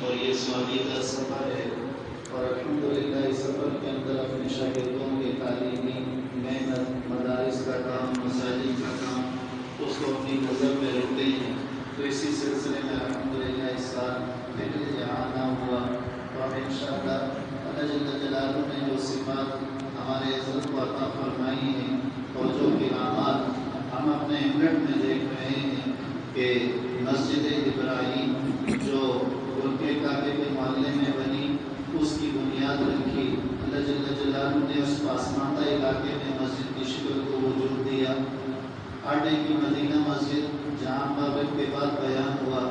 اور یہ سوادیدہ سفر ہے، اور الحمدللہ اس سفر کے اندر اپنے شاگردوں کی تعلیمی محنت، مدارس کا کام، مساجد کا کام، اس کو اپنی نظر میں رکھتے ہیں۔ تو اسی سلسلے میں الحمدللہ اس سال پہلے یہاں آنا ہوا، تو ہم انشاءاللہ اللہ جل جلالہ نے جو صفات ہمارے حضرت کو عطا فرمائی ہیں اور جو کرامات ہم اپنے انگلینڈ میں دیکھ رہے ہیں کہ مسجد ابراہیم جو ترکے کعبے کے محلے میں بنی، اس کی بنیاد رکھی، اللہ جل جلالہ نے اس پسماندہ علاقے میں مسجد کی شکل کو وجود دیا۔ آٹے کی مدینہ مسجد جہاں مغرب کے بعد بیان ہوا،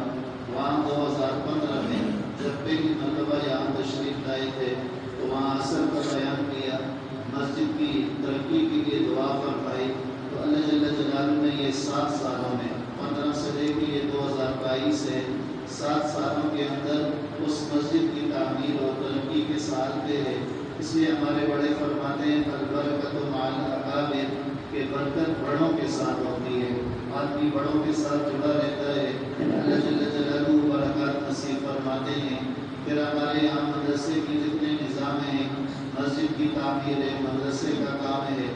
وہاں 2015 میں جب پہلی مرتبہ یہاں تشریف لائے تھے تو وہاں عصر کا بیان کیا، مسجد کی ترقی کے لیے دعا فرمائی۔ تو اللہ جل جلالہ نے یہ 7 سالوں میں 15 سے لے کے یہ 2022 ہے، 7 سالوں کے اندر اس مسجد کی تعمیر اور ترقی کے سال پہ ہے۔ اس لیے ہمارے بڑے فرماتے ہیں البرکۃ مع الاکابر، کہ برکت بڑوں کے ساتھ ہوتی ہے، آدمی بڑوں کے ساتھ جڑا رہتا ہے، اللہ جل جلالہ برکات نصیب فرماتے ہیں۔ پھر ہمارے یہاں مدرسے کی جتنے نظام ہیں، مسجد کی تعمیر ہے، مدرسے کا کام ہے،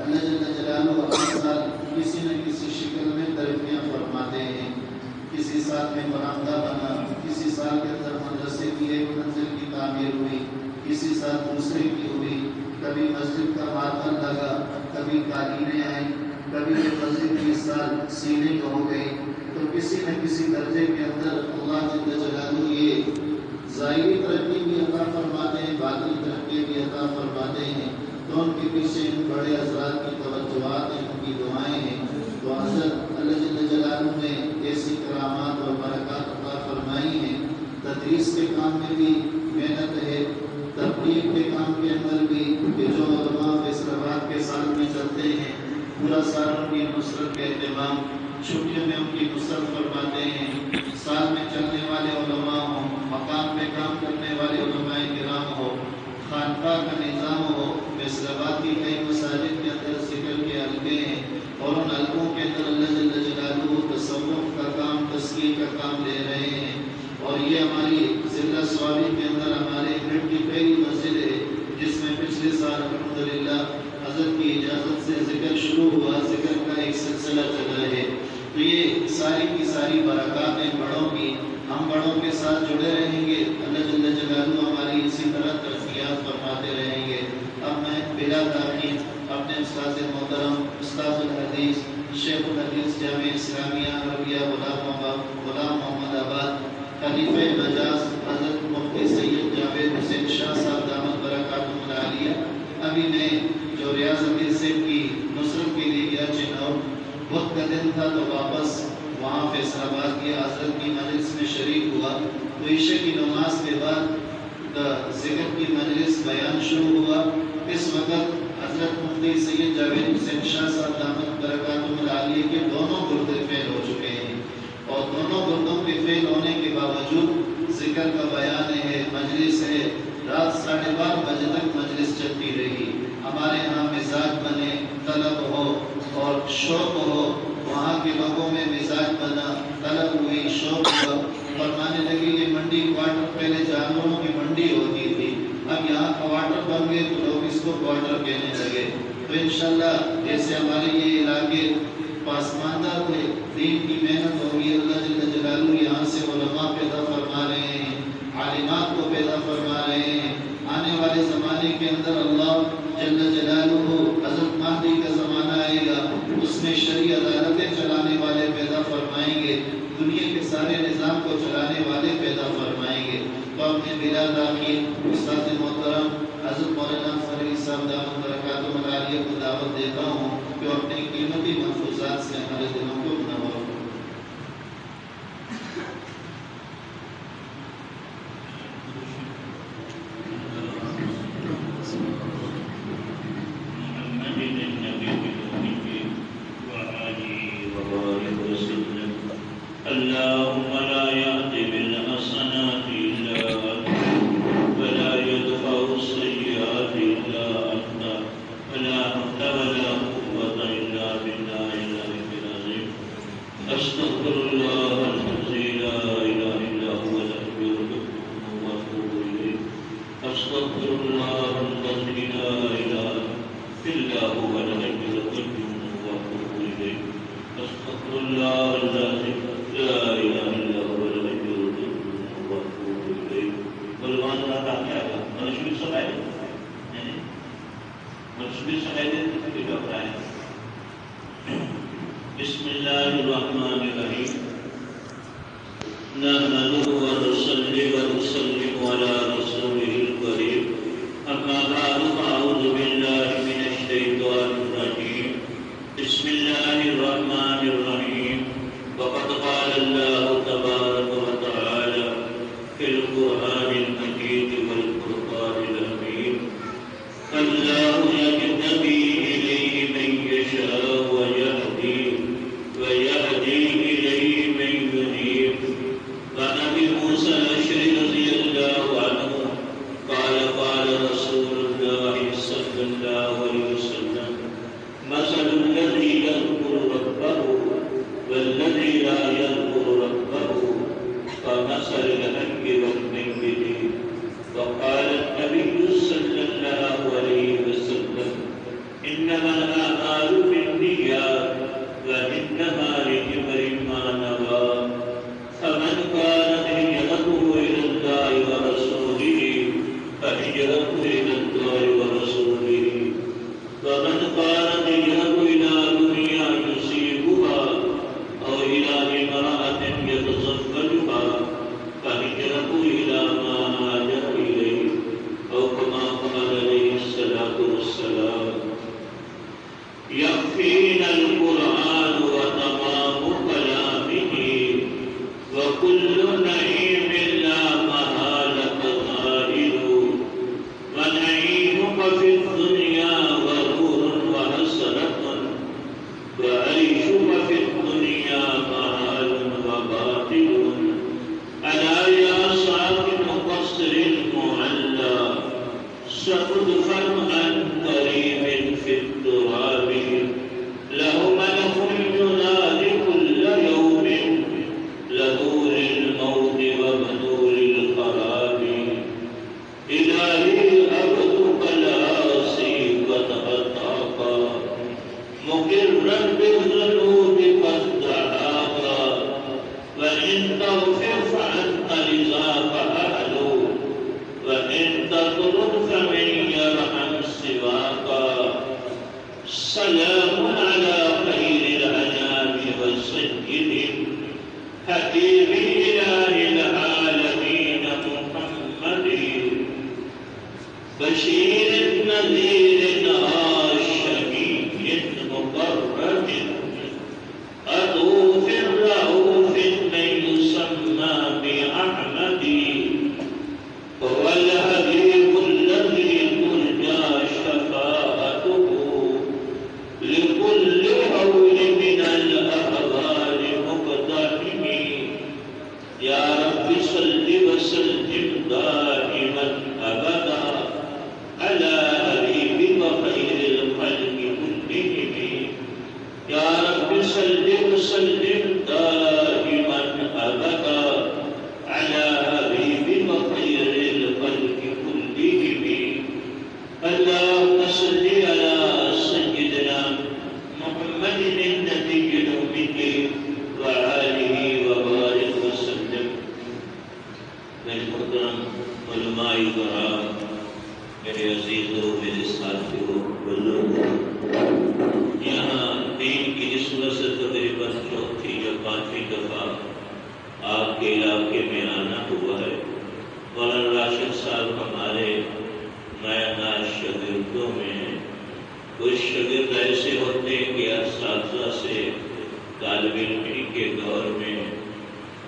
اللہ جل جلالہ ہر سال کسی نہ کسی شکل میں ترقیاں فرماتے ہیں۔ کسی سال میں برآمدہ بنا، کسی سال کے اندر مدرسے کی ایک منزل کی تعمیر ہوئی، کسی سال دوسرے کی ہوئی، کبھی مسجد کا ماربل لگا، کبھی قالینیں آئیں، کبھی مسجد کی سال سیلنگ ہو گئی۔ تو کسی نہ کسی درجے کے اندر اللہ جل جلالہ یہ ظاہری ترقی بھی عطا فرماتے ہیں، باطنی ترقی بھی عطا فرماتے ہیں۔ تو ان کے پیچھے ان بڑے حضرات کی توجہات ہیں، ان کی دعائیں ہیں۔ تو حضرت اللہ جل جلالہ نے ایسی کرامات اور برکات عطا فرمائی ہیں۔ تدریس کے کام میں بھی محنت ہے، تبلیغ کے کام کے اندر بھی، کہ جو علماء فیصلات کے سال میں چلتے ہیں، پورا سال ان کی نصرت کا اہتمام، چھٹیوں میں ان کی نصرت فرماتے ہیں۔ سال میں چلنے والے علماء ہوں، مقام پہ کام کرنے والے علماء کرام ہو، خانقاہ کا نظام ہو، فیصلات کی کئی مساجد کے اندر ذکر کے حلقے ہیں، اور ان حلقوں کے اندر اللہ جل جلالہ تصوف کا کام، تزکیہ کا کام لے رہے ہیں۔ اور یہ ہماری ضلع سوابی کے اندر ہمارے گھر کی پہلی مسجد ہے، جس میں پچھلے سال الحمدللہ حضرت کی اجازت سے ذکر شروع ہوا، ذکر کا ایک سلسلہ چل رہا ہے۔ تو یہ ساری کی ساری برکات ہیں بڑوں کی، ہم بڑوں کے ساتھ جڑے رہیں گے، اللہ جل جلالہ ہماری اسی طرح ترقیات فرماتے رہیں گے۔ اب میں بلا تاخیر اپنے استاد محترم، استاد الحدیث، شیخ الحدیث جامعہ اسلامیہ عربیہ غلام محمد آباد، خلیفہ مجاز حضرت مفتی سید جاوید حسین شاہ صاحب دامت برکاتہم العالیہ، ابھی میں جو ریاض امیر صاحب کی نصرت کے لیے گیا چنور، وقت کا دن تھا تو واپس وہاں فیصل آباد کی حضرت کی مجلس میں شریک ہوا۔ تو عشاء کی نماز کے بعد ذکر کی مجلس بیان شروع ہوا۔ اس وقت حضرت مفتی سید جاوید حسین شاہ صاحب دامت برکاتہم العالیہ کے دونوں گردے فیل ہو چکے ہیں، اور دونوں گردوں کے فیل ہونے کے باوجود ذکر کا بیان ہے، مجلس ہے، رات 12:30 بجے تک مجلس چلتی رہی۔ ہمارے ہاں مزاج بنے، طلب ہو اور شوق ہو، وہاں کے لوگوں میں مزاج بنا، طلب ہوئی، شوق ہوا، فرمانے لگے یہ منڈی کوارٹر پہلے جانوروں کی منڈی ہوتی تھی، اب یہاں کوارٹر بن گئے تو لوگ اس کو کوارٹر کہنے لگے۔ تو انشاءاللہ جیسے ہمارے یہ علاقے پاسماندہ تھے، دین کی محنت ہوگی، اللہ جل جلالہ یہاں سے علماء پیدا فرما رہے ہیں، عالمات کو پیدا فرما رہے ہیں۔ آنے والے زمانے کے اندر اللہ جل جلالہ حضرت مہدی کا زمانہ آئے گا، اس میں شرعی عدالتیں چلانے والے پیدا فرمائیں گے، دنیا کے سارے نظام کو چلانے والے پیدا فرمائیں گے۔ تو اپنے بلا تاخیر استاد محترم حضرت مولانا فرید صاحب دامت برکاتہم العالیہ کو دعوت دیتا ہوں کہ وہ اپنے قیمتی ملفوظات سے ہمارے دلوں کو منور کریں۔ اللهم لا يأتي بالحسنات إلا أنت، ولا يدفع السيئات إلا أنت، ولا حول ولا قوة إلا بالله العلي العظيم۔ أستغفر الله الذي لا إله إلا هو الحي القيوم وأتوب إليه أستغفر الله الذي لا إله إلا هو الحي القيوم وأتوب إليه والله لا تعالى من شو سمعت من شو سمعت في القرآن بسم الله الرحمن الرحيم نحمده ونصلي ونسلم على رسوله الكريم أما بعد فأعوذ بالله من الشيطان الرجيم بسم الله الرحمن الرحيم وقد قال الله تبارك وتعالى في القرآن المجيد والفرقان الحميد الله يجتبي إليه من يشاء ويهدي إليه من ينيب وعن أبي موسى الأشعري رضي الله عنه قال قال رسول الله صلى الله عليه وسلم مثل الذي يذكر ربه والذي لا يذكر ربه كمثل الحي والميت وقال النبي صلى الله عليه وسلم إنما الأعمال بالنيات وإنما لامرئ ما نوى فمن كانت هجرته إلى الله ورسوله فهجرته إلى الله ورسوله ومن كانت هجرته إلى دنيا يصيبها أو إلى امرأة يتزوجها فهجرته إلى ما هاجر إليه أو كما قال عليه الصلاة والسلام يكفينا القرآن وتمام كلامه وكل نعيم لا محالة زائل ونعيمك في الدنيا غرور وحسرة وعيشك في الدنيا محال وباطل ألا يا صاحب قصر المعلى سقطفا عن قريب في التراب له ملك ينادي كل يوم لدور الموت وبدور الخراب إلهي عبدك العاصي قد أطاق مقرا بالذنوب قد دعاك وإن تغفر فأنت لذاك أهل وإن تطرد فمن يرحم سواك سلام على خير الأنام والسيد حبيب إله العالمين محمد بشير نذير هاشمي مقرب أطوف رؤوف من يسمى بأحمد هو الحبيب الذي ترجى شفاعته لكل هول من الأهوال مقتحم يا رب صل وسلم دائما أبدا على حبيبك خير الخلق كلهم يا رب صل وسلم دائما أبدا على حبيبك خير الخلق كلهم اللهم صل على سيدنا محمد النبي الأمي وآله وبارك وسلم میرے محترم علماء کرام میرے عزیزوں میرے ساتھیوں بزرگوں یہاں دین کی نسبت سے تقریباً چوتھی یا پانچویں دفعہ آپ کے علاقے میں آنا ہوا ہے مولانا راشد صاحب ہمارے نیا شاگردوں میں ہیں کچھ شاگرد ایسے ہوتے ہیں کہ اساتذہ سے طالب علمی کے دور میں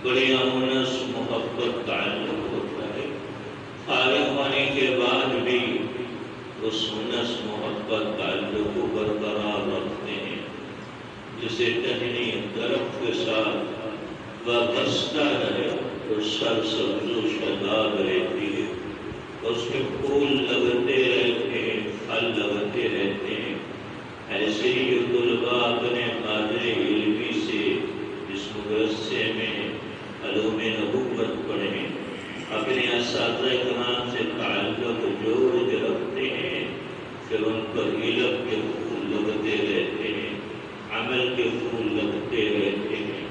بڑی انس محبت تعلق ہوتا ہے فارغ ہونے کے بعد بھی اس انس محبت تعلق کو برقرار رکھتے ہیں جسے ٹہنی درخت کے ساتھ وابستہ رہے تو سر سبز و شاداب رہتی ہے اس کے پھول لگتے رہتے ہیں پھل لگتے رہتے ہیں ایسے ہی یہ طلباء اپنے مادر علمی سے اس مدرسے میں علوم نبوت پڑھیں اپنے اساتذہ کرام سے تعلق جوڑ کے رکھتے ہیں، پھر ان پر علم کے پھول لگتے رہتے ہیں، عمل کے پھول لگتے رہتے ہیں،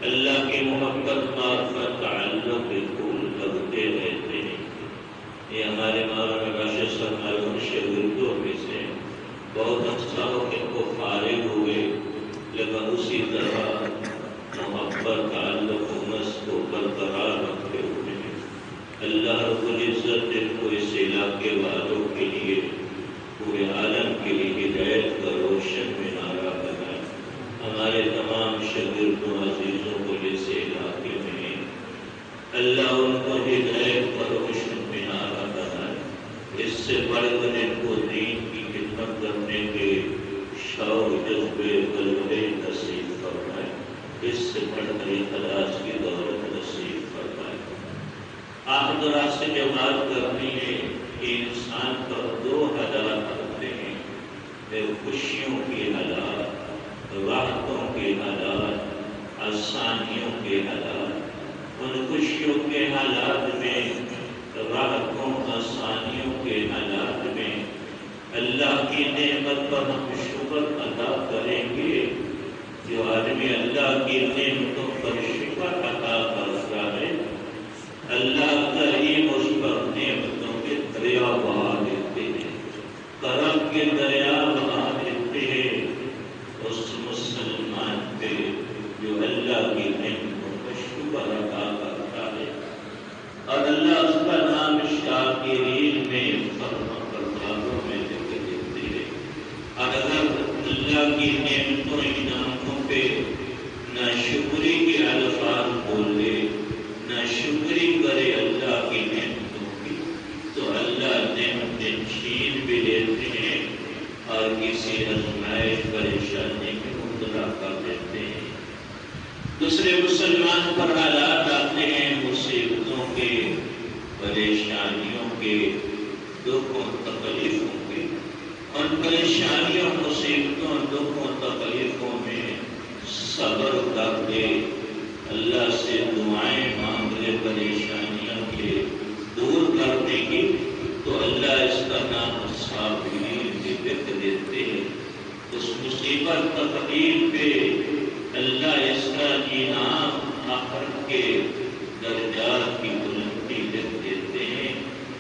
اللہ کی محبت معرفت تعلق کے پھول لگتے رہتے ہیں۔ یہ ہمارے مولانا راشد صاحب مرحوم شاگردوں میں سے بہت اچھا ہو کہ وہ فارغ ہوئے، لیکن اسی طرح محبت تعلق انس کو برقرار رکھتے ہوئے اللہ رب العزت ان کو اس علاقے والوں کے لیے، پورے عالم کے لیے ہدایت کا روشن مینارہ بنائے۔ ہمارے تمام شاگردوں عزیزوں کو اس علاقے میں اللہ ان کو ہدایت کا روشن مینارہ بنائے۔ اس سے بڑھ کر ان کو دین کی خدمت کرنے کے شوق جذبے غلبے نصیب فرمائے، اس سے بڑھ کر اخلاص کی دولت نصیب فرمائے۔ آپ ذرا سے جو بات کرنی ہے کہ انسان پر دو حالات ہوتے ہیں، خوشیوں کے حالات، راحتوں کے حالات، آسانیوں کے حالات۔ ان خوشیوں کے حالات میں، راحتوں آسانیوں کے حالات میں اللہ کی نعمت پر ہم شکر ادا کریں گے۔ جو آدمی اللہ کی نعمتوں پر شکر ادا کرتا ہے، اللہ کریم اس پر نعمتوں کے دریا بہا دیتے ہیں، کرم کے دریا بہا دیتے ہیں اس مسلمان پہ جو اللہ کی نعمتوں پر شکر ادا کرتا ہے۔ اور اللہ اس کا نام شاکرین میں فرمانبرداروں میں ذکر دیتے ہیں۔ اور اگر اللہ کی نعمتوں انعاموں پہ ناشکری کے الفاظ بولے، ناشکری کرے اللہ کی نعمتوں کی، تو اللہ نعمتیں چھین بھی لیتے ہیں اور کسی آزمائش پریشانی میں مبتلا کر دیتے ہیں۔ دوسرے مسلمان پر حالات آتے ہیں مصیبتوں کے، پریشانیوں کے، دکھوں تکلیفوں کے۔ ان پریشانیوں، مصیبتوں، دکھوں، تکلیفوں میں صبر کر کے اللہ سے دعائیں مانگ لے پریشانیوں کے دور کرنے کی، تو اللہ اس کا نام صابرین ذکر دیتے ہیں۔ اس مصیبت تکلیف پہ اللہ اس کا انعام آخرت کے درجات کی بلندی لکھ دیتے ہیں۔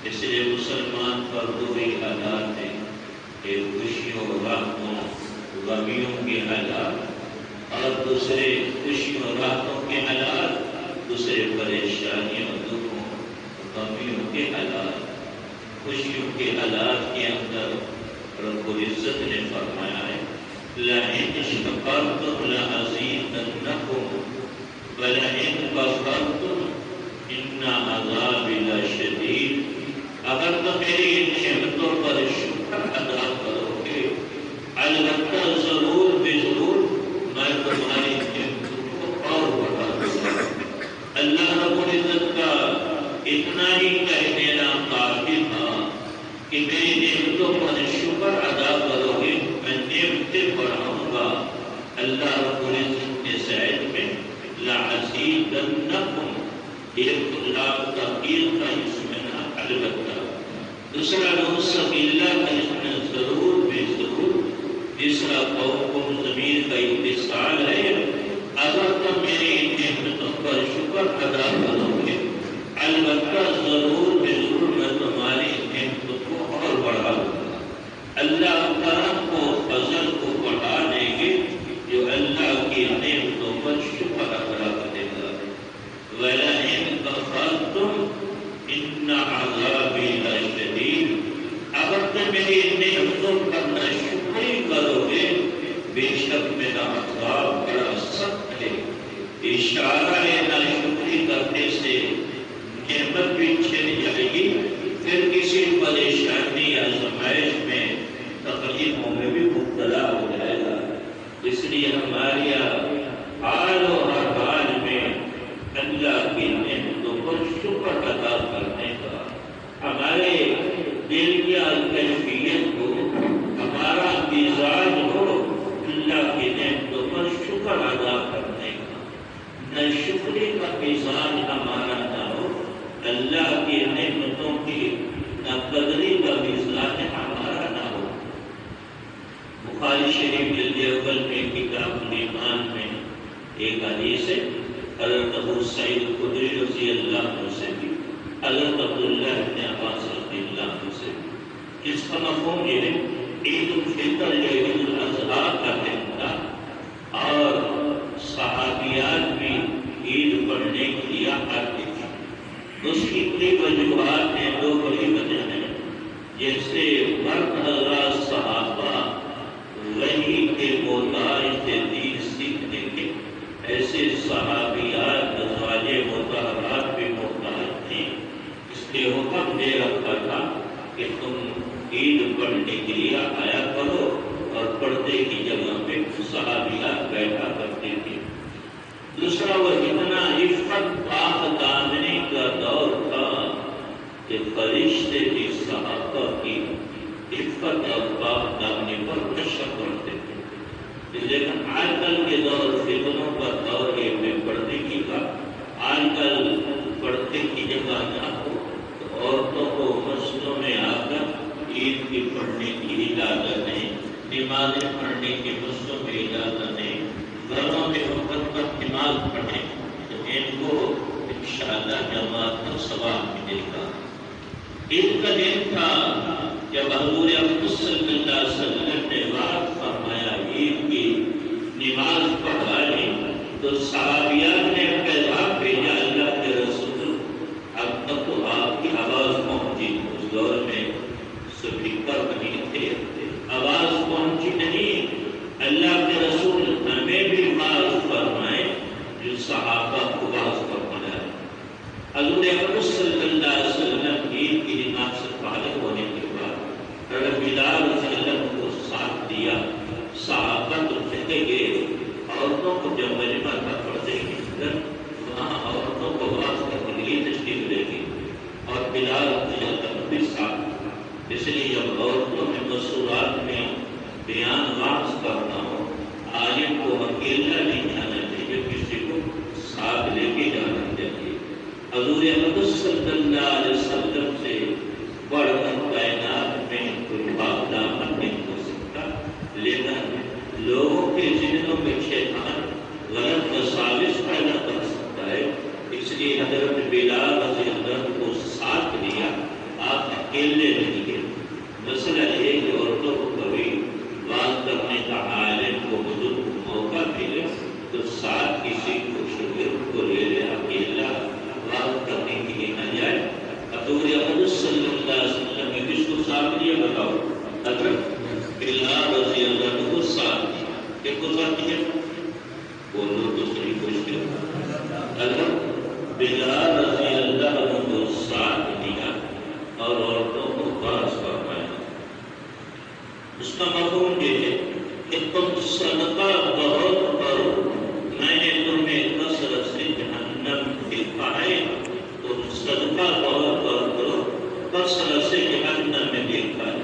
اس لیے مسلمان پر دو ہی حالات ہیں، ایک خوشیوں، راحتوں، غمیوں کے حالات، اور دوسرے خوشیوں، راحتوں کے حالات، دوسرے پریشانیوں، دکھوں، غمیوں کے حالات۔ خوشیوں کے حالات کے اندر رب العزت نے فرمایا ہے لَئِنْ شَكَرْتُمْ لَأَزِيدَنَّكُمْ وَلَئِنْ كَفَرْتُمْ إِنَّ عَذَابِي لَشَدِيدٌ۔ اگر تو میری ان نعمتوں پر شکر ادا کرو گے، البتہ ضرور بے ضرور میں تمہاری نعمتوں کو اور بڑھا دوں گا۔ اللہ رب العزت کا اتنا ہی کہہ دینا کافی تھا کہ میری نعمتوں پر شکر ادا کرو گے، میں نعمتیں بڑھاؤں گا۔ اللہ رب العزت کے زید میں لَأَزِيدَنَّكُمْ، ایک اللہ تقدیر کا اس میں نہ البتہ، دوسرا نُصَّبِلَّہ کا اس میں ضرور بے ضرور، تیسرا قوم ضمیر کا اتصال ہے۔ اگر تم میری نعمتوں پر شکر ادا کرو گے، البتہ ضرور بے ضرور میں تمہاری نعمتوں کو اور بڑھا دوں گا۔ اللہ کرم کو، فضل کو بڑھا دیں گے جو اللہ کی نعمتوں پر شکر ادا کرے گا۔ وَلَئِنْ كَفَرْتُمْ إِنَّ عَذَابِي لَشَدِيدٌ، اگر تم میری نعمتوں پر ناشکری کرو گے، بے شک میرا عذاب بڑا سخت ہے۔ اشارہ ہے ناشکری کرنے سے نعمت بھی چھن جائے گی، پھر کسی پریشانی یا آزمائش میں تکلیفوں میں بھی مبتلا اللہ کی نعمتوں کی ناقدری کا مزاج ہمارا نہ ہو۔ بخاری شریف جلد اول میں کتاب الایمان میں ایک حدیث ہے، حضرت ابو سعید خدری رضی اللہ عنہ سے بھی، حضرت عبداللہ بن عباس رضی اللہ عنہ سے بھی۔ اس کا مفہوم یہ ہے، عید الفطر یا عید الاضحیٰ کا دن تھا اور صحابیات بھی عید پڑھنے کے لیے آتے تھے۔ اس کی کئی وجوہات ہیں، دو بڑی وجہ ہیں، جیسے مرد حضرات صحابہ وحی کے محتاج تھے دین سیکھنے کے، ایسے صحابیات ازواج مطہرات بھی محتاج تھیں۔ اس لیے حکم دے رکھا تھا کہ تم عید پڑھنے کے لیے آیا کرو، اور پردے کی جگہ پہ صحابیات بیٹھا کرتے تھے۔ دوسرا، وہ اتنا عفت پاک دامنی کا دور تھا کہ فرشتے بھی صحابہ کی عفت اور پاک دامنی پر نشر کرتے تھے۔ لیکن آج کل کے دور فتنوں کا دور ہے، میں پردے کی کا آج کل پردے کی جگہ نہ ہو تو عورتوں کو مسجدوں میں آ کر عید کی پڑھنے کی اجازت نہیں، نمازیں پڑھنے کی مسجدوں میں اجازت نہیں، گھروں میں وقت پر نماز پڑھیں تو ان کو انشاءاللہ جماعت کا ثواب ملے گا۔ عید کا دن تھا جب حضور اکرم صلی اللہ علیہ وسلم نے وعد فرمایا عید کی نماز پڑھائے، تو صحابیات نے پیغام بھیجا، اللہ کے رسول اب تک تو آپ کی آواز پہنچی۔ اس دور میں سپیکر نہیں تھے، آواز پہنچی نہیں، اللہ کے رسول ہمیں بھی واعظ فرمائے جو صحابہ کو واعظ فرمایا۔ حضور اکرم صلی اللہ علیہ وسلم عید کی نماز سے فارغ ہونے کے بعد حضرت بلال رضی اللہ عنہ کو ساتھ دیا۔ صحابہ تو چلے گئے، عورتوں کو جب مجمع تھا پردے کے اندر، وہاں عورتوں کو واعظ کرنے کے لیے تشریف لے گئی اور بلال رضی اللہ عنہ بھی ساتھ۔ اس لیے جب عورتوں میں مسورات میں بیان واعظ کرنا ہو، عالم کو اکیلا نہیں جانا چاہیے، کسی کو ساتھ لے کے جانا چاہیے۔ حضور اکرم صلی اللہ علیہ وسلم سے بڑھ کر کائنات میں کوئی پاک دامن نہیں ہو سکتا، لیکن لوگوں کے ذہنوں میں شیطان غلط وساوس پیدا کر سکتا ہے۔ اس لیے حضرت بلال رضی اللہ عنہ کو ساتھ لیا، آپ اکیلے نہیں گئے۔ مسئلہ یہ کہ عورتوں کو کبھی بات کرنے کا عالم کو بزرگ کو موقع ملے تو ساتھ کسی کو شاگرد کو لے لے، اکیلا بات کرنے کے لیے نہ جائے۔ حضور اکرم صلی اللہ علیہ وسلم نے کس کو ساتھ لیا بتاؤ؟ حضرت بلال رضی اللہ عنہ کو ساتھ دیا۔ کس کو ساتھ دیا؟ بولو تو صحیح کچھ کیا؟ حضرت بلال رضی اللہ عنہ کو ساتھ دیا اور عورتوں کو واعظ فرمایا۔ اس کا مفہوم یہ ہے کہ تم صدقہ بہت کرو، میں نے تمہیں کثرت سے جہنم دکھائے، تم صدقہ بہت کرو، کثرت سے جہنم میں دکھائے۔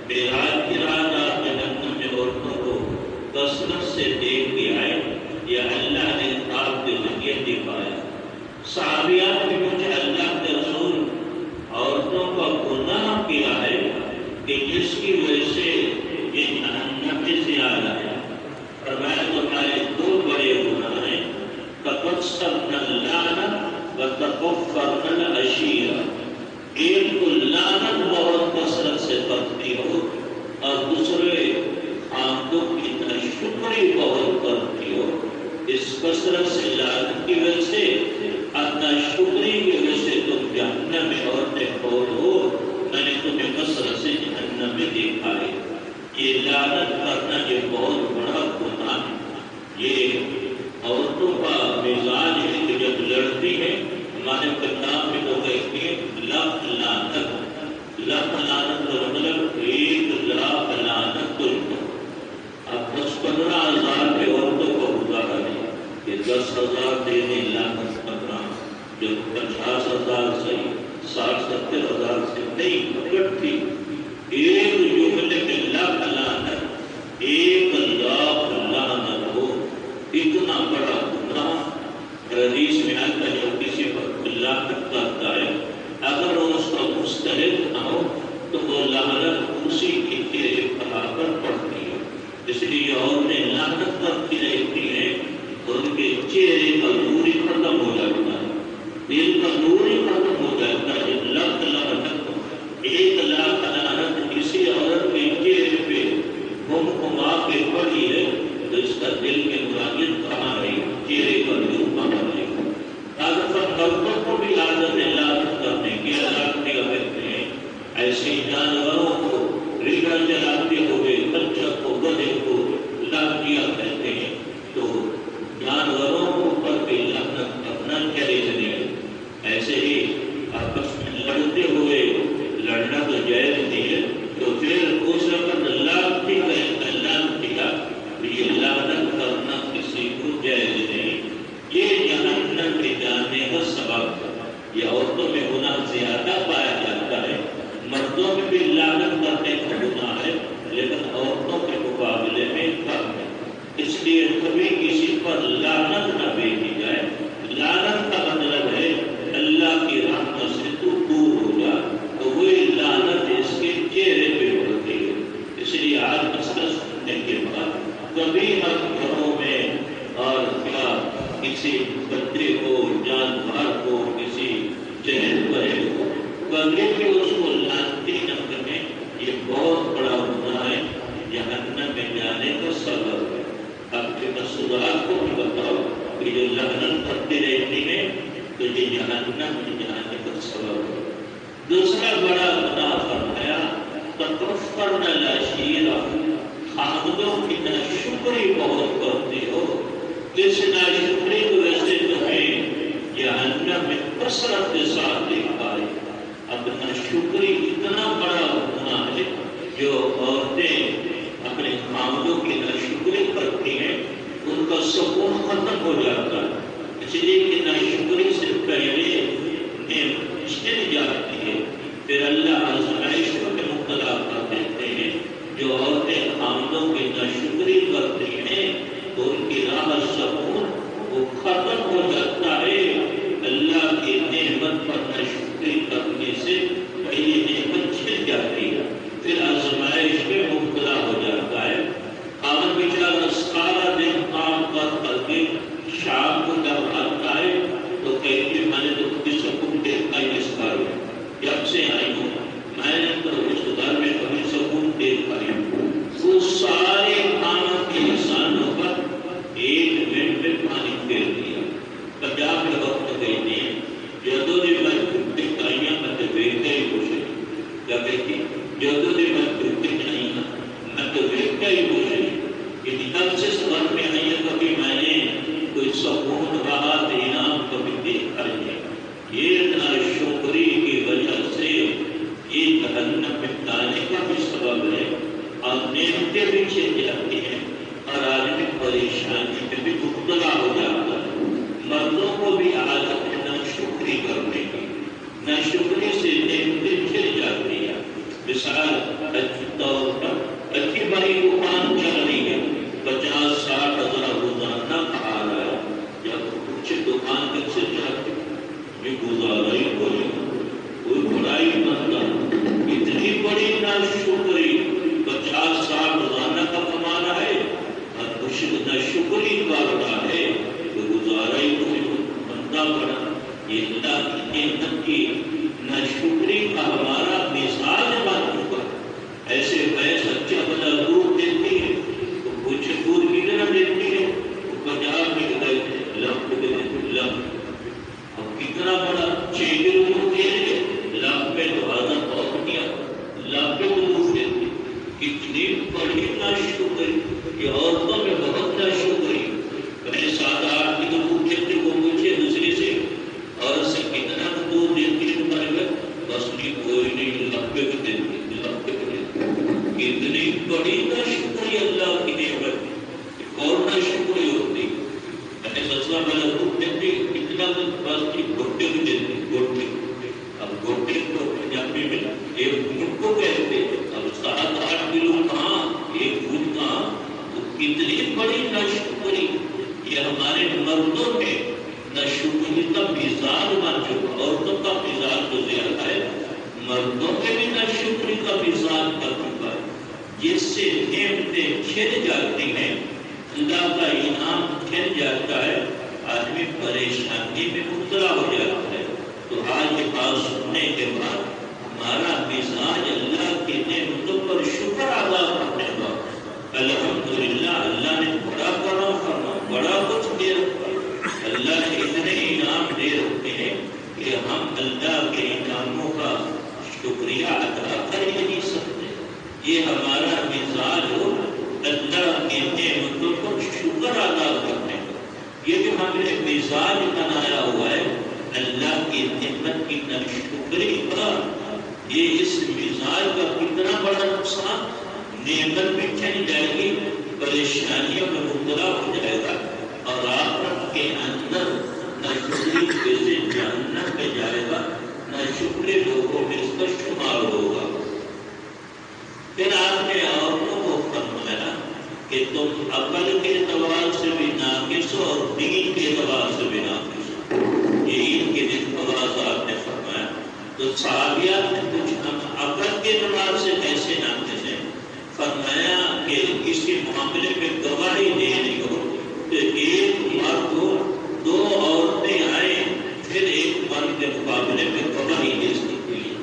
معراج کی رات آپ جہنم میں عورتوں کو کثرت سے دیکھ کے آئے، یا اللہ نے آپ کے ذریعے دکھایا۔ صحابیات نے پوچھا، اللہ کے رسول عورتوں کا گناہ کیا ہے کہ جس کی وجہ سے یہ جہنم میں سے آ رہا ہے؟ فرمایا تمہارے دو بڑے گناہ ہیں، تکثرن اللعنۃ وتکفرن العشیرہ، ایک تو لعنت بہت کثرت سے کرتی ہو اور دوسرے آنکھوں کی ناشکری بہت کرتی ہو۔ اس کثرت سے لعنت کی وجہ سے اور ناشکری کی وجہ سے تم جہنم میں عورتیں کھول ہو، میں نے تمہیں کثرت سے جہنم میں دیکھا ہے۔ یہ لعنت کرنا یہ بہت بڑا گناہ ہے۔ یہ عورتوں کا مزاج ہے کہ جب لڑتی ہے، ہمارے کتاب میں تو کہتے ہیں لاکھ لعنت، لاکھ لعنت کا مطلب 1,00,000 لعنت کو۔ اب 10-15,000 کے عورتوں کو گزارا نہیں کہ 10,000 دینے لعنت کرنا، جو 50,000 سے 60-70,000 سے نہیں پکڑتی۔ ایک جملے میں لاکھ لعنت، 1,00,000 لعنت ہو، اتنا بڑا گناہ۔ حدیث میں آتا ہے جو کسی پر لعنت کرتا ہے بغیر کہ اس کو لانتی نہ کریں، یہ بہت بڑا گناہ ہے، جہنم میں جانے کا سبب ہے۔ اپنے مسئولات کو بھی بتاؤ کہ جو لعنت کرتی رہتی ہے تو یہ جہنم میں جانے کا سبب ہے۔ دوسرا بڑا گناہ فرمایا تکفرن العشیرہ، خامدوں کی ناشکری بہت کرتے ہو، جس ناشکری کی وجہ سے تمہیں جہنم میں کثرت کے ساتھ دیکھا ہے۔ اب ناشکری اتنا بڑا گناہ ہے، جو عورتیں اپنے خامدوں کی ناشکری کرتی ہیں ان کا سکون ختم ہو جاتا ہے، اس لیے کہ ناشکری سے پہلے چھن جاتی ہے، پھر اللہ آزمائش میں مبتلا کر دیتے ہیں۔ جو عورتیں خامدوں کی ناشکری کرتی ہیں تو ان کی راحت سکون وہ ختم ہو جاتا ہے۔ اللہ کی نعمت پر ناشکری کرنے سے پہلی نعمت چھن جاتی ہے، پھر آزمائش میں مبتلا ہو جاتا ہے۔ خامد بیچارہ سارا دن کام کر کے شام کو جب آتا ہے تو کہتی میں نے تو کسی سکون دیکھا ہی اس گھر میں، جب سے آئی ہوں میں نے تو اس گھر میں کبھی سکون دیکھا ہی ہوں۔ وہ سارے کاموں کے انسانوں پر ایک منٹ میں پانی پھیر دیا۔ پنجاب کے وقت گئی تھی جدو دی میں دکھائیاں میں تو ویکھتے ہی پوچھے کیا کہتی جدو دی میں دکھائیاں میں تو ویکھتے ہی پوچھے کہ تب سے سفر میں آئی کبھی میں نے کوئی سکون راحت انعام کبھی دیکھا نہیں۔ یہ ناشکری کی وجہ سے یہ جہنم میں جانے کا بھی سبب ہے، اور نعمتیں بھی چھن جاتی ہیں اور آدمی پریشانی میں بھی مبتلا ہو جاتا ہے۔ مردوں کو بھی عادت ہے ناشکری کرنے کی، ناشکری سے نعمتیں چھن جاتی ہیں۔ مثال اچھی طور پر اچھی بڑی دکان چل رہی ہے، 50-60 ہزار روزانہ کھا رہا ہے، جب کچھ دکان کیسے چلتی یہ گزارا ہی کوئی بڑائی بنتا، اتنی بڑی ناشکری 50-60 روزانہ کا کمانا ہے اور کچھ ناشکری کرتا ہے تو گزارا ہی کوئی بنتا پڑا۔ یہ اللہ کی نعمت کی ناشکری کا ہمارا مثال بن چکا۔ ایسے بھینس اچھا بنا دودھ دیتی ہے تو کچھ دودھ کتنا دیتی ہے، 50 میں لمپ دے دیتی لمپ، اب کتنا بڑا 6 کلو دودھ دے دے لمپ پہ تو آدھا بہت کیا لمپ پہ تو دودھ دیتی۔ کتنی بڑی ناشکری، یہ عورتوں میں بہت ناشکری۔ میں 7-8 کلو دودھ دیتی کو پوچھے دوسری سے اور سے کتنا دودھ دیتی ہے تمہارے گھر، بس بھی کوئی نہیں لمپ پہ بھی دیتی لمپ پہ بھی دیتی۔ اتنی بڑی ناشکری اللہ کی نعمت، ایک اور ناشکری ہوتی میں مسئلہ بنا دودھ دیتی اتنا دودھ بس کی گھٹے بھی دیتی گھٹے، اب گھٹے کو پنجابی میں ایک گھٹ کو کہتے، اب 7-8 کلو کہاں ایک گھٹ کہاں، تو کتنی بڑی ناشکری۔ یہ ہمارے مردوں میں ناشکری کا مزاج بن چکا، عورتوں کا مزاج تو زیادہ ہے، مردوں میں بھی ناشکری کا مزاج بن چکا ہے، جس سے نعمتیں چھن جاتی ہیں، اللہ کا انعام چھن جاتا ہے، آدمی پریشانی میں مبتلا ہو جاتا ہے۔ تو آج یہ بات سننے کے بعد ہمارا مزاج اللہ کی نعمتوں پر شکر ادا کرنے کا، الحمدللہ اللہ نے بڑا کرم فرما، بڑا کچھ دے رکھا، اللہ نے اتنے انعام دے رکھے ہیں کہ ہم اللہ کے انعاموں کا شکریہ ادا کر ہی نہیں سکتے۔ یہ ہمارا مزاج ہو اللہ کی نعمتوں پر شکر ادا کرنے کا، یہ جو ہم نے مزاج بنایا ہوا ہے اللہ کی نعمت کی ناشکری کا، یہ اس مزاج کا کتنا بڑا نقصان، نعمت بھی چھن جائے گی، پریشانیوں میں مبتلا ہو جائے گا، اور آخرت کے اندر ناشکری جیسے جہنم میں جائے گا، ناشکری لوگوں میں اس کا شمار ہوگا۔ پھر آپ نے عورتوں کو فرمایا کہ تم عقل کے اعتبار سے بھی ناقص ہو اور دین کے اعتبار سے بھی ناقص ہو، یہ عید کے دن فواز آپ نے فرمایا۔ تو صحابیات نے پوچھا عقل کے اعتبار سے کیسے ناقص ہیں؟ فرمایا کہ کسی معاملے میں گواہی دینی ہو تو ایک مرد ہو، 2 عورتیں آئیں، پھر ایک مرد کے مقابلے میں گواہی دے سکتی ہے،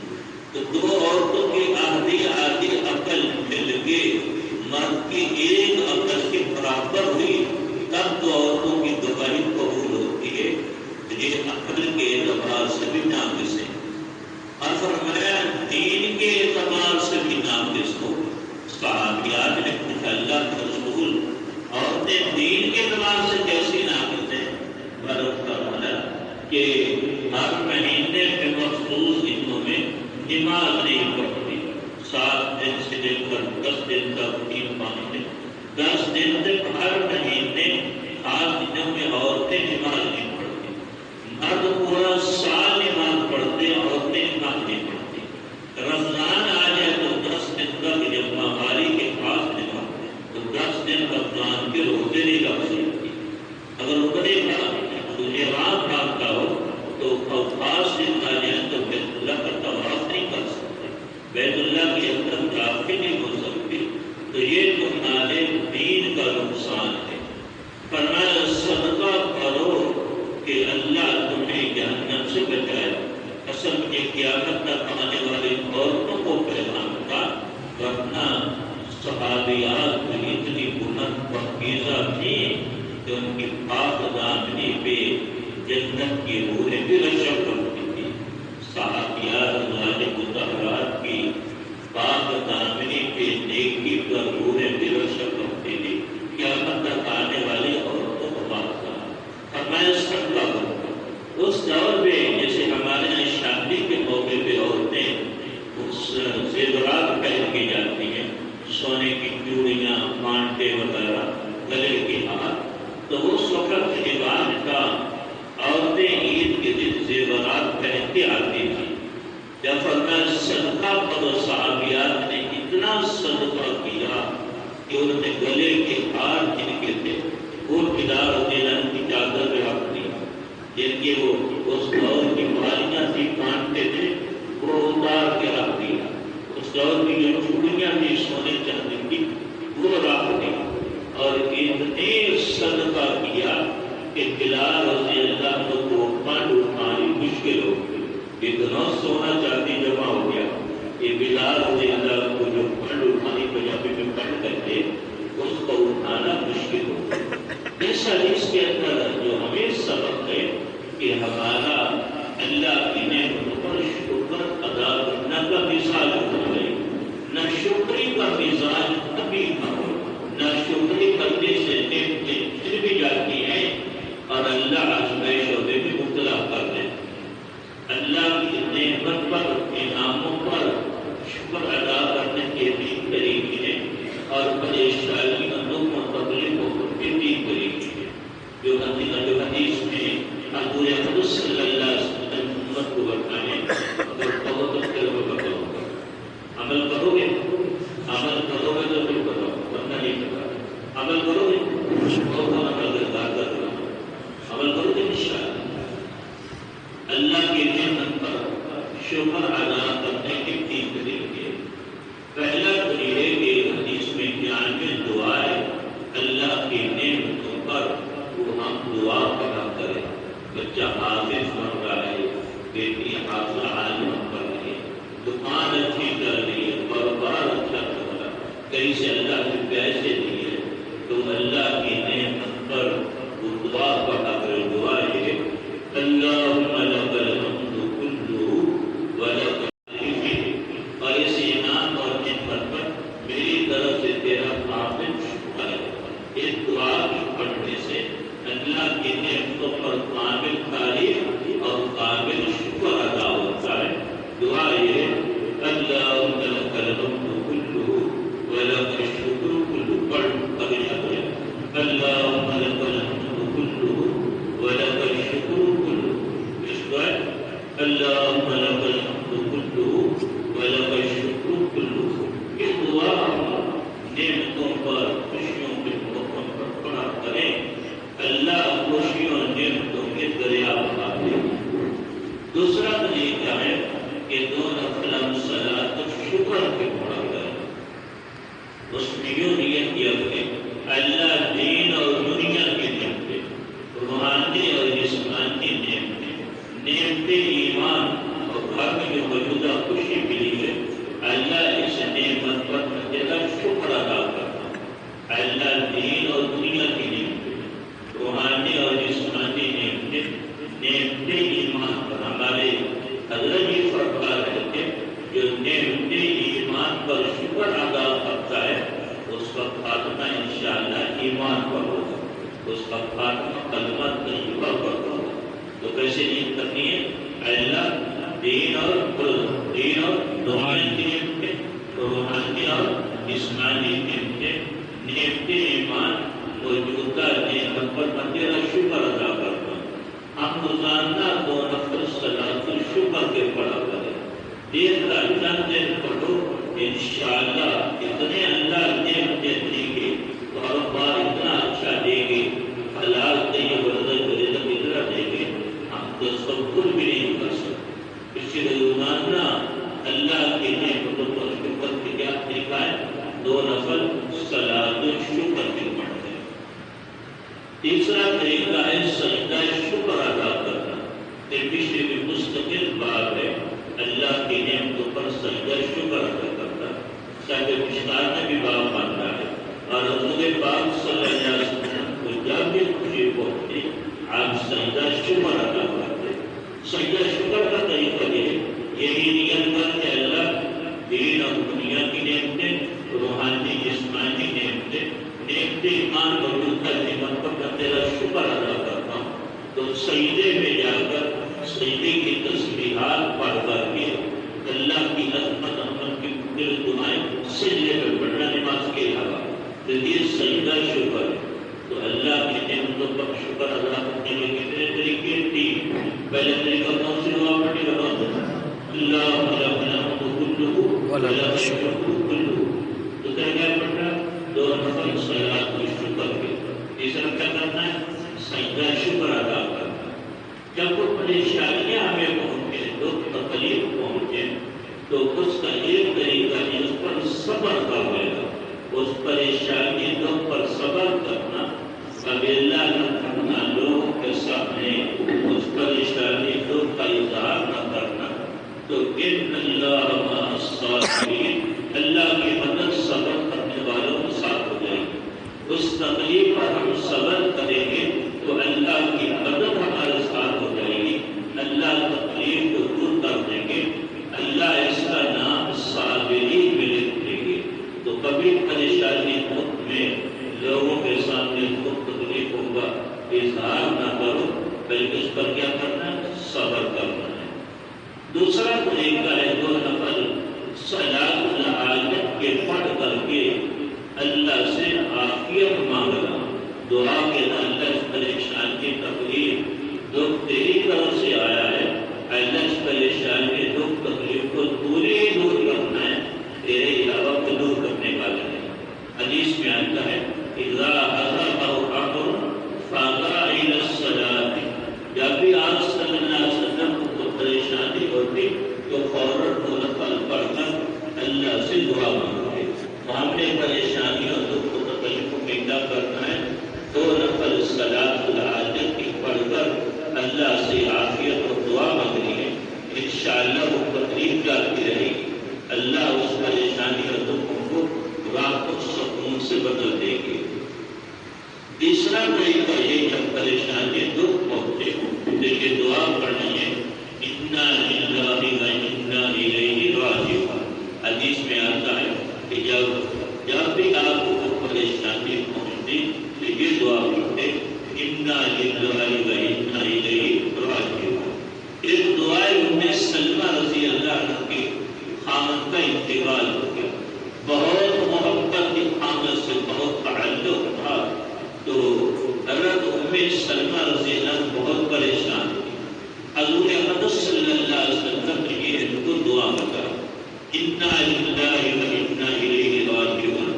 دین کے اعتبار سے کیسی نعمت ہے برف کا والا کہ ہر مہینے میں مخصوص دنوں میں نماز نہیں پڑھتی، 7 دن سے لے کر 10 دن تک 3 مہینے 10 دن تک ہر مہینے خاص دنوں میں عورتیں نماز نہیں پڑھتی، مرد پورا سال نماز پڑھتے، عورتیں نماز نہیں پڑھتی۔ رمضان آ جائے تو 10 دن تک جب ماہواری کے پاس نماز تو 10 دن رمضان کے روزے نہیں رکھ سکتی۔ اگر اپنے رات مانگتا ہو تو خاص دن آ جائے تو بیت اللہ کا طواف نہیں کر سکتے، بیت اللہ کے اندر داخل نہیں ہو سکتی۔ تو یہ تمہارے دین کا نقصان ہے۔ فرمایا صدقہ کرو کہ اللہ تمہیں جہنم سے بچائے۔ اصل میں قیامت تک آنے والی عورتوں کو پیغام تھا، ورنہ صحابیات اتنی بلند پاکیزہ تھیں کہ ان کی پاک دامنی پہ جنت کی روحیں بھی رشک کرتی تھی۔ صحابیات مطہرات کی پاک دامنی پہ نیکی پر روحیں بھی رشک کرتی تھی۔ قیامت تک آنے والی عورتوں کو بات تھا، فرمایا صدقہ کرو۔ اس دور میں جیسے ہمارے یہاں شادی کے موقع پہ عورتیں زیورات پہن کی جاتی ہیں، سونے کی چوڑیاں، کانٹے وغیرہ، گلے کے ہار، تو اس وقت رواج تھا عورتیں عید کے دن زیورات پہن کے آتی تھی۔ جب فرمایا صدقہ کرو، صحابیات نے اتنا صدقہ کیا کہ انہوں نے گلے کے ہار جن کے تھے وہ بلال رضی اللہ عنہ کی چادر پہ رکھ دی، جن کے وہ اس دور کی مالیاں تھی، کانٹے تھے، وہ اتار کے رکھ دیا۔ اس دور کی جو چوڑیاں تھی سونے چاندی کی وہ رکھ دی، اور اتنے صدقہ کیا کہ بلال رضی اللہ عنہ کو اٹھانی مشکل ہو گئی۔ اتنا سونا چاندی جمع ہو گیا کہ بلال رضی اللہ عنہ کو جو اٹھانی پنجابی میں پڑھ کرتے اس کو اٹھانا مشکل ہو گیا۔ اس حدیث کے اندر جو ہمیں سبق ہے کہ ہمارا اللہ کی نعمتوں پر شکر ادا کرنا کا مثال ہونا چاہیے، نہ شکری کا مزاج کبھی نہ ہو، نہ شکری کرنے سے نعمتیں چل بھی جاتی ہیں اور اللہ آزمائشوں میں بھی مبتلا کر دیں۔ اللہ کی نعمت پر، انعاموں پر شکر ادا کرنے کے 3 طریقے ہیں، اور پریشانی دکھ اور تکلیفوں پر بھی 3 طریقے ہیں۔ جو حدیث میں حضور اکرم صلی اللہ علیہ وسلم امت کو بتائیں، اگر کہو تو پھر میں بتاؤں گا، عمل کرو گے تو پھر بتاؤ، ورنہ نہیں بتا۔ عمل کرو گے عمل کرو گے انشاءاللہ۔ اللہ کی نعمت پر شکر ادا کرنے کے 3 طریقے۔ پہلا طریقہ ہے کہ حدیث میں جامع دعا ہے، اللہ کی نعمتوں پر وہ ہم دعا پڑھا کریں۔ بچہ حافظ بن رہا ہے، بیٹی حافظہ عالم بن رہی ہے، دکان اچھی کر رہی ہے، کاروبار اچھا کر رہا ہے، کہیں سے اللہ کے پیسے دیے، تو اللہ کی نعمت پر وہ دعا پڑھا کرے۔ دعا یہ اللہم لک الحمد کلہ ولک الحمد، اور اس انعام اور نعمت پر میری طرف سے تیرا کامل شکر ہے۔ اس دعا کی پڑھنے سے اللہ کی نعمتوں پر کامل تعریف اور کامل شکر ادا ہوتا ہے۔ دعا یہ اللہم لک الحمد کلہ ولک الشکر کلہ، پڑھ ابھی شکر، اللہم لک الحمد کلہ ولک الشکر کلہ۔ اس بات اللہم لک الحمد کلہ ولک الشکر کلہ، یہ دعا نعمتوں پر، خوشیوں کے موقعوں پر پڑھا کریں، اللہ خوشیوں اور نعمتوں کے دریا بنا دے۔ دوسرا طریقہ ہے کہ 2 نفل صلاۃ شکر کے پڑھا کریں۔ اس میں یوں نیت کیا کہ اللہ دین اور دنیا کی نعمتیں، روحانی اور جسمانی نعمتیں ایمان اور گھر میں جو موجودہ خوشی ملی ہے، اللہ اس نعمت پر تیرا شکر ادا کرنا۔ اللہ دین اور دنیا کی نعمتیں، روحانی اور جسمانی نعمتیں ایمان پر، ہمارے حضرت جی فرما رہے تھے جو نعمتیں ایمان پر شکر ادا کرتا ہے اس کا خاتمہ انشاءاللہ ایمان پر ہوگا۔ اس کا خاتمہ کلمہ طیبہ پر ہو. تو کیسے نیت کرنی ہے؟ اللہ دین اور روحانی نعمتیں، روحانی اور جسمانی نعمتیں ایمان موجودہ نعمت پر میں تیرا شکر ادا کرتا ہوں. ہم روزانہ 2 نفل صلاۃ الشکر کے پڑھا کریں. دیر کا چند دن پڑھو، انشاءاللہ اتنے اللہ نعمتیں دیں گے تو ہر بار اتنا اچھا دیں گے، حلال طیب رزق اتنا دیں گے ہم تصور بھی نہیں کر سکتے. اس لیے روزانہ اللہ کی نعمتوں پر شکر کی کیا طریقہ ہے؟ 2 نفل صلاۃ الشکر کے پڑھتے ہیں. تیسرا طریقہ ہے سجدہ شکر ادا کرنا. یہ پیچھے بھی مستقل بات ہے، اللہ کی نعمتوں پر سجدہ شکر ادا کرنا. صاحب مشکات میں بھی باب ماننا ہے اور حضور پاک صلی اللہ علیہ وسلم کو جب بھی خوشی پہنچتی آپ سجدہ شکر ادا کرتے. سجدہ شکر کا طریقہ یہی نیت کر کہ اللہ دین اور دنیا کی نعمتیں، روحانی جسمانی نعمتیں ایمان موجودہ نعمت پر میں تیرا شکر ادا کرتا ہوں. تو سجدے میں جا کر سجدے کی تسبیحات پڑھ کر کے اللہ کی عظمت احمد کی دل دعائیں سجدے میں پڑھنا نماز کے علاوہ، تو یہ سجدہ شکر ہے. تو اللہ کی نعمتوں پر شکر ادا کرنے کے کتنے طریقے؟ 3. پہلے طریقہ کون سی دعا پڑھی بتاؤ؟ اللہ تو کیا پڑھنا؟ 2 نفل صلاۃ الشکر کے. تیسرا کیا کرنا ہے؟ سجدہ شکر ادا کرنا. جب وہ پریشانیاں ہمیں پہنچے، دکھ تکلیف پہنچے، تو اس کا ایک طریقہ ہے اس پر صبر کا ہوگا. اس پریشانی دکھ پر صبر کرنا، کبھی اللہ نہ کرنا، لوگوں کے سامنے اس پریشانی دکھ کا اظہار نہ کرنا. تو ان اللہ مع الصابرین، اللہ کی مدد صبر کرنے والوں کے ساتھ ہو جائے گی. اس تکلیف پر ہم صبر کریں گے تو اللہ کی مدد ہمارے ساتھ ہو جائے گی. اللہ تکلیف کو دور کر دیں گے. اللہ اس کا نام صابرین میں لکھ دیں گے. تو کبھی پریشانی دکھ میں لوگوں کے سامنے دکھ تکلیف ہوگا اظہار نہ کرو، بلکہ اس پر کیا کرنا ہے؟ صبر کرنا ہے. دوسرا طریقہ ہے 2 نفل صلاۃ الحاجت کے پڑھ کر کے اللہ سے عافیت مانگنا. دعا کے اللہ اس پریشان کی تکلیف دکھ تیری طرف سے آیا ہے، اللہ اس پریشان کے دکھ تکلیف کو پوری دور کرنا ہے، تیرے علاوہ کو دور کرنے والا ہے. حدیث میں آتا ہے اذا حضر امر فاقع الى الصلاۃ، جب بھی آپ صلی اللہ علیہ وسلم کو پریشانی ہوتی تو فوراً 2 نفل پڑھ کر اللہ سے دعا مانگتے. ہم نے پریشانیوں دکھ و تکلیفوں میں کیا کرنا ہے؟ 2 نفل صلاۃ الحاجت کی پڑھ کر اللہ سے عافیت اور دعا مانگنی ہے. انشاءاللہ وہ تکلیف جاتی رہے گی، اللہ اس پریشانی اور دکھوں کو راحت و سکون سے بدل دے گی. تیسرا طریقہ یہ جب پریشانی دکھ پہنچے لیکن دعا پڑھنی ہے انا للہ و انا الیہ راجعون. حدیث میں آتا ہے کہ جب بھی آپ کو پریشانی پہنچتی تو یہ دعا پڑھتے انا للہ و انا الیہ راجعون. ایک دعائے ام سلمہ رضی اللہ عنہ کی خامد کا انتقال ہو گیا. بہت محبت کی خامد سے بہت تعلق تھا. تو حضرت ام سلمہ رضی اللہ عنہ بہت پریشان تھی. حضور اقدس صلی اللہ علیہ وسلم نے یہ ان کو دعا بتایا انا للہ و انا الیہ راجعون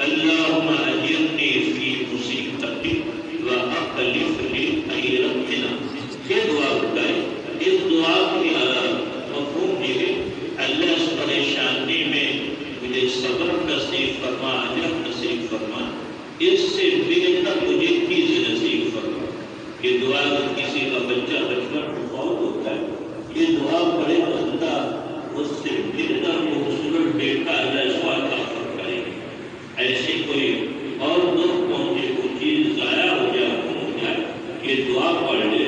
اللہم اجرنی فی مصیبتی و اخلف لی خیرا منہا. یہ دعا بتائی. اس دعا کی مفہوم یہ ہے اللہ اس پریشانی میں مجھے صبر نصیب فرما، اجر نصیب فرما، اس سے بہتر مجھے چیز نصیب فرما. یہ دعا اگر کسی کا بچہ بچپن میں فوت ہوتا ہے، یہ دعا پڑھے تو اللہ اس سے بہتر خوبصورت بیٹا اللہ اس کو عطا کرے گی. ایسی کوئی اور دکھ پہنچے، کوئی چیز ضائع ہو جائے، ہو جائے، یہ دعا پڑھ لے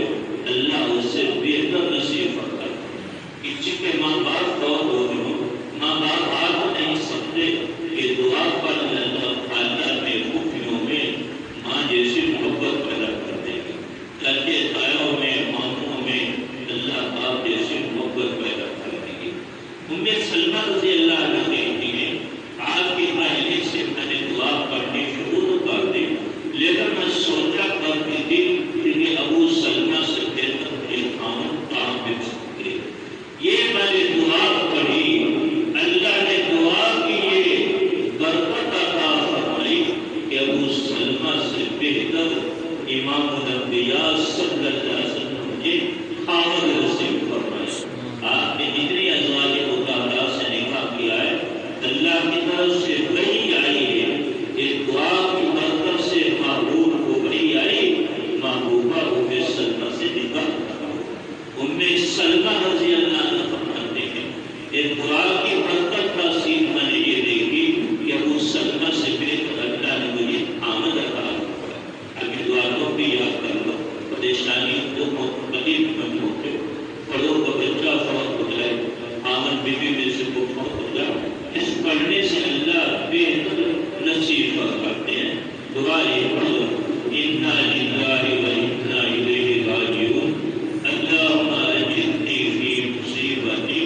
اللہ اس سے بہتر نصیب فرما. کسی کے ماں باپ فوت ہو گئے ہوں، ماں باپ آج نہیں سکتے، یہ دعا پڑھ اللہ تعالیٰ نے خوشیوں میں ماں جیسی محبت ام سلمہ رضی اللہ عنہ کہتی ہیں آپ کے پہلے سے میں نے دعا پڑھنی شروع کر دی، لیکن میں سوچا کرتی تھی کہ ابو سلمہ سے بہتر میرے خاوند کام مل سکتے۔ یہ میں نے دعا پڑھی، اللہ نے دعا کی یہ برکت عطا فرمائی کہ ابو سلمہ سے بہتر امام الانبیاء صلی اللہ علیہ وسلم مجھے خاوند نصیب فرمائے۔ آپ نے جتنی ازواج مطہرہ سے نکاح کیا ہے اللہ کی طرف سے وحی آئی ہے، اس دعا کی برکت سے محبوب کو وحی آئی، محبوبہ ام سلمہ سے نکاح کرا۔ ام سلمہ رضی اللہ عنہ فرماتے ہیں اس دعا کی برکت کا سین میں نے یہ دیکھی کہ ابو سلمہ سے بہتر اللہ نے مجھے آمد عطا فرمایا۔ ابھی دعا کو بھی یاد کر لو، پریشانی دکھ تکلیف میں ہوتے پڑھو کا بچہ فوت ہو جائے، آمد بیوی میں سے کو فوت ہو جائے، اس پڑھنے سے اللہ بہتر نصیب کرتے ہیں۔ دعا یہ پڑھو، انا للہ و انا الیہ راجعون، اللہم اجرنی فی مصیبتی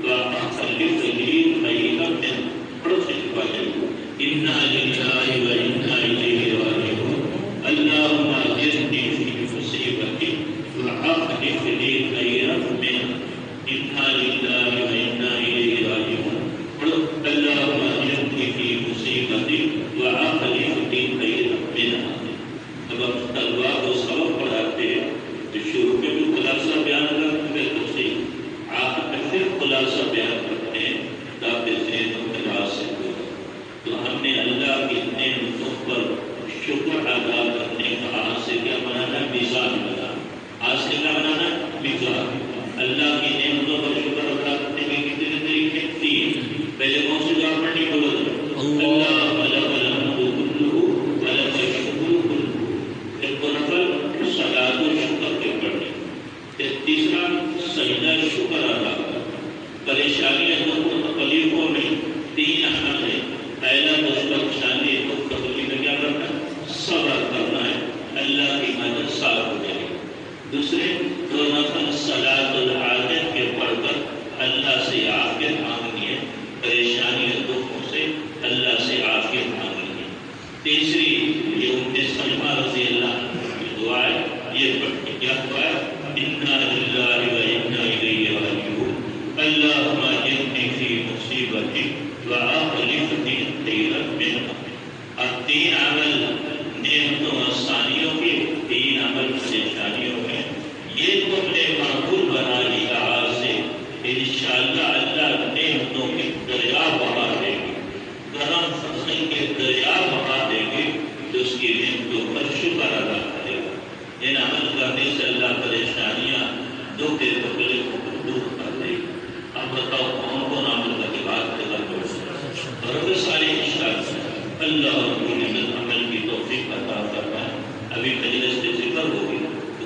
واخلف لی خیرا منہا۔ پڑھو سے پڑھو، انا للہ و انا الیہ راجعون، اللہم اجرنی فی مصیبتی واخلف لی خیرا منہا، انا للہ و انا الیہ راجعون۔ اللہم اجرنی فی مصیبتی واخلف لی خیرا منہا۔ اب ہم طلباء کو سبق پڑھاتے ہیں تو شروع میں بھی خلاصہ بیان کرتے ہیں، تفصیل آخر میں پھر خلاصہ بیان کرتے ہیں تاکہ ذہن میں راسخ ہو۔ تو ہم نے اللہ کی نعمتوں پر شکر ادا کرنے کا آج سے کیا بنانا، میزان بنانا۔ آج سے کیا بنانا، میزان۔ اللہ کی نعمتوں پر شکر ادا کرنے کے کتنے طریقے؟ تین۔ پہلے کون سی دعا پڑھنی بولو؟ اللہ لک الحمد کلہ ولک الشکر کلہ۔ ایک کو نفل صلاۃ و شکر کے پڑھنے، پھر تیسرا سجدہ شکر ادا کرنا۔ پریشانیاں دکھ تکلیفوں میں تین اہم ہے۔ پہلا دکھ پریشانی دکھ تکلیف میں کیا کرنا ہے، صبر کرنا ہے، اللہ کی مدد صاف ہو جائے گی۔ دوسرے دو نفل صلاۃ الحاجت کے پڑھ کر اللہ سے عافیت مانگنی ہے، پریشانی اور دکھوں سے اللہ سے عافیت مانگنی ہے۔ تیسری یہ ام سلمہ رضی اللہ عنہ کی دعا ہے، یہ پڑھیں۔ کیا دعا ہے؟ انا للہ و انا الیہ راجعون، اللہم اجرنی فی مصیبتی واخلف لی خیرا منہا۔ اب تین عمل نعمتوں آسانیوں کے، تین عمل پریشانیوں میں، یہ تم نے معقول بنا لیا آج سے، انشاءاللہ اللہ نعمتوں کے دریا بہا دے گی، کرم فضل کے دریا بہا دے گی، جو اس کی نعمتوں پر شکر ادا کرے گا۔ ان عمل کرنے سے اللہ پریشانیاں دکھ تکلیفوں کو دور کر دے گی۔ اب بتاؤ کون کون عمل کا بات کرے گا؟ رب سارے اشارت اللہ رب العزت عمل کی توفیق عطا کرتا ہے۔ ابھی مجلس سے ذکر ہوگی تو